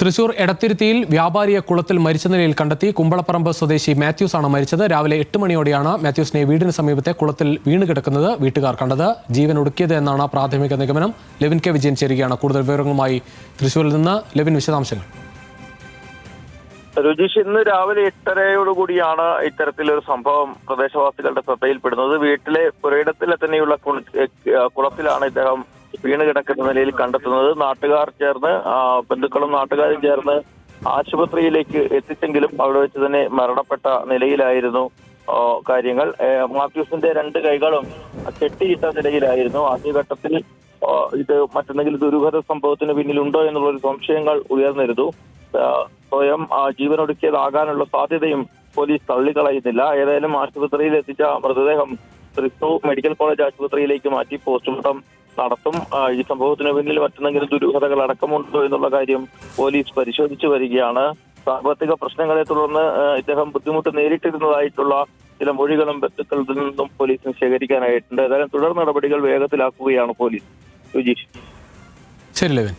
തൃശൂർ എടത്തിരുത്തിയിൽ വ്യാപാരിയെ കുളത്തിൽ മരിച്ച നിലയിൽ കണ്ടെത്തി. കുമ്പളപ്പറമ്പ് സ്വദേശി മാത്യൂസ് ആണ് മരിച്ചത്. രാവിലെ 8 മണിയോടെയാണ് മാത്യൂസിനെ വീടിന് സമീപത്തെ കുളത്തിൽ വീണ് കിടക്കുന്നത് വീട്ടുകാർ കണ്ടത്. ജീവൻ ഒടുക്കിയത് എന്നാണ് പ്രാഥമിക നിഗമനം. ലെവിൻ കെ വിജയൻ ചേരുകയാണ് കൂടുതൽ വിവരങ്ങളുമായി തൃശൂരിൽ നിന്ന്. ലെവിൻ, വിശദാംശങ്ങൾ. രുചീഷ്, ഇന്ന് രാവിലെ 8:30യോടുകൂടിയാണ് ഇത്തരത്തിലൊരു സംഭവം പ്രദേശവാസികളുടെ ശ്രദ്ധയിൽപ്പെടുന്നത്. വീട്ടിലെ പുരയിടത്തിലെ തന്നെയുള്ള കുളത്തിലാണ് ഇദ്ദേഹം വീണ് കിടക്കുന്ന നിലയിൽ കണ്ടെത്തുന്നത്. നാട്ടുകാർ ചേർന്ന്, ബന്ധുക്കളും നാട്ടുകാരും ചേർന്ന് ആശുപത്രിയിലേക്ക് എത്തിച്ചെങ്കിലും അവിടെ വെച്ച് തന്നെ മരണപ്പെട്ട നിലയിലായിരുന്നു കാര്യങ്ങൾ. മാത്യൂസിന്റെ 2 കൈകളും കെട്ടിയിട്ട നിലയിലായിരുന്നു. ആദ്യഘട്ടത്തിൽ ഇത് മറ്റെന്തെങ്കിലും ദുരൂഹത സംഭവത്തിന് പിന്നിലുണ്ടോ എന്നുള്ളൊരു സംശയങ്ങൾ ഉയർന്നിരുന്നു. സ്വയം ജീവനൊടുക്കിയതാകാനുള്ള സാധ്യതയും പോലീസ് തള്ളിക്കളയുന്നില്ല. ഏതായാലും ആശുപത്രിയിൽ എത്തിച്ച മൃതദേഹം തൃശൂർ മെഡിക്കൽ കോളേജ് ആശുപത്രിയിലേക്ക് മാറ്റി പോസ്റ്റ്മോർട്ടം നടത്തും. ഈ സംഭവത്തിന് പിന്നിൽ മറ്റെന്തെങ്കിലും ദുരൂഹതകൾ അടക്കമുണ്ടോ എന്നുള്ള കാര്യം പോലീസ് പരിശോധിച്ചു വരികയാണ്. സാമ്പത്തിക പ്രശ്നങ്ങളെ തുടർന്ന് ഇദ്ദേഹം ബുദ്ധിമുട്ട് നേരിട്ടിരുന്നതായിട്ടുള്ള ചില മൊഴികളും ബന്ധുക്കളിൽ നിന്നും പോലീസിന് ശേഖരിക്കാനായിട്ടുണ്ട്. ഏതായാലും തുടർ നടപടികൾ വേഗത്തിലാക്കുകയാണ് പോലീസ്. രുചീഷ്. ശരി ലെവിൻ.